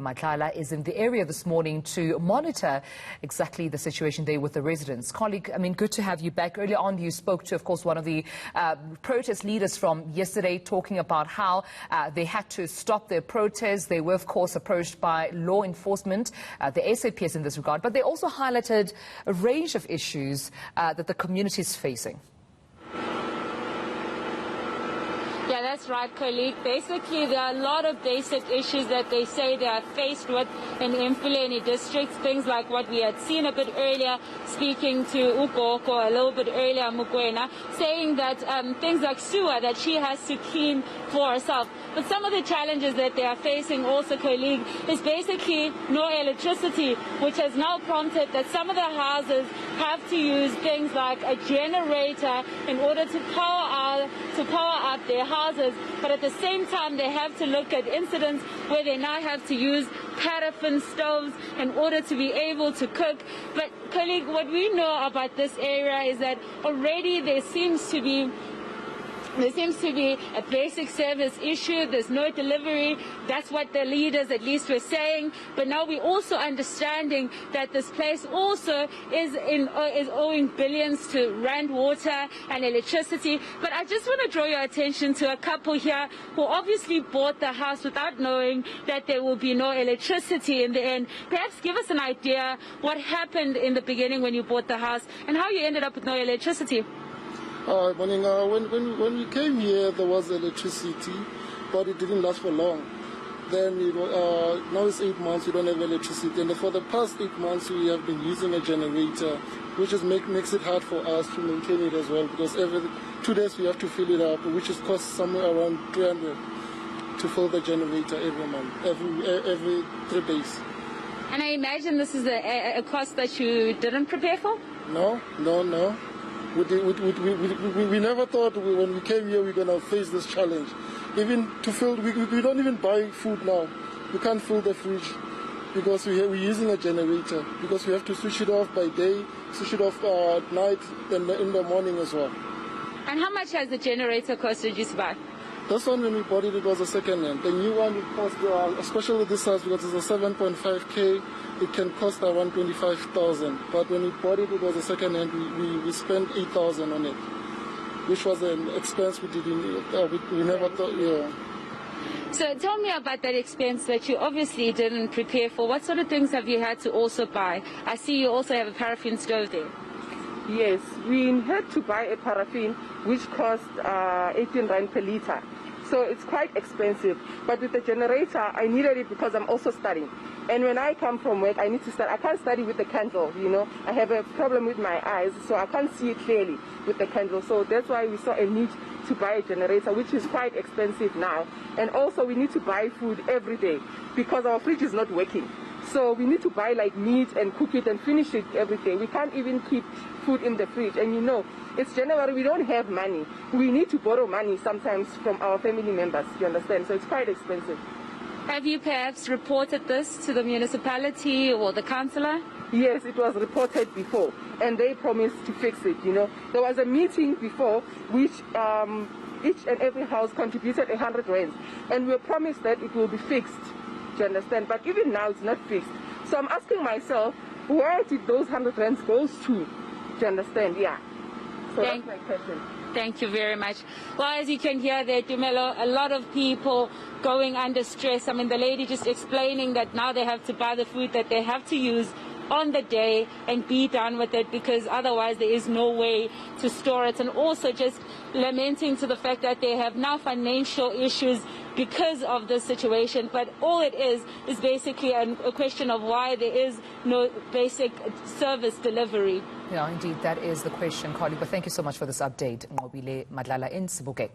Madlala is in the area this morning to monitor exactly the situation there with the residents. Colleague, good to have you back. Earlier on, you spoke to, of course, one of the protest leaders from yesterday, talking about how they had to stop their protests. They were, of course, approached by law enforcement, the SAPS in this regard, but they also highlighted a range of issues that the community is facing. Yeah, that's right, colleague. Basically, there are a lot of basic issues that they say they are faced with in Emfuleni districts. Things like what we had seen a bit earlier, speaking to Ukoko a little bit earlier, Mukwena, saying that things like sewer that she has to clean for herself. But some of the challenges that they are facing also, colleague, is basically no electricity, which has now prompted that some of the houses have to use things like a generator in order to power up their houses. But at the same time, they have to look at incidents where they now have to use paraffin stoves in order to be able to cook. But, colleague, what we know about this area is that already there seems to be a basic service issue. There's no delivery. That's what the leaders at least were saying. But now we're also understanding that this place also is owing billions to rand water and electricity. But I just want to draw your attention to a couple here who obviously bought the house without knowing that there will be no electricity in the end. Perhaps give us an idea what happened in the beginning when you bought the house and how you ended up with no electricity. Morning. When we came here, there was electricity, but it didn't last for long. Then, now it's 8 months, we don't have electricity. And for the past 8 months, we have been using a generator, which makes it hard for us to maintain it as well, because every 2 days we have to fill it up, which is cost somewhere around 300 to fill the generator every month, every 3 days. And I imagine this is a cost that you didn't prepare for? No. We never thought when we came here we're going to face this challenge. Even to fill, we don't even buy food now. We can't fill the fridge because we're using a generator, because we have to switch it off by day, switch it off at night, and in the morning as well. And how much has the generator costed you to buy? This one, when we bought it, it was a second hand. The new one, it cost, especially this house, because it's a 7.5K, it can cost around 25,000. But when we bought it, it was a second hand. We spent 8,000 on it, which was an expense we never thought. Yeah. So tell me about that expense that you obviously didn't prepare for. What sort of things have you had to also buy? I see you also have a paraffin stove there. Yes, we had to buy a paraffin which cost 18 rand per liter. So it's quite expensive. But with the generator, I needed it because I'm also studying. And when I come from work, I need to study. I can't study with the candle, I have a problem with my eyes, so I can't see it clearly with the candle. So that's why we saw a need to buy a generator, which is quite expensive now. And also we need to buy food every day because our fridge is not working. So we need to buy like meat and cook it and finish it every day. We can't even keep food in the fridge. And it's January, we don't have money. We need to borrow money sometimes from our family members, you understand? So it's quite expensive. Have you perhaps reported this to the municipality or the councillor? Yes, it was reported before, and they promised to fix it, There was a meeting before which each and every house contributed 100 rands, and we were promised that it will be fixed. Do you understand? But even now it's not fixed. So I'm asking myself, where did those 100 rands go to? Do you understand? Yeah. So that's my question. Thank you very much. Well, as you can hear there, Dumelo, a lot of people going under stress. The lady just explaining that now they have to buy the food that they have to use on the day and be done with it, because otherwise there is no way to store it. And also just lamenting to the fact that they have now financial issues because of this situation. But all it is basically a question of why there is no basic service delivery. Yeah, indeed, that is the question, colleague. But thank you so much for this update. Madlala in Sebokeng.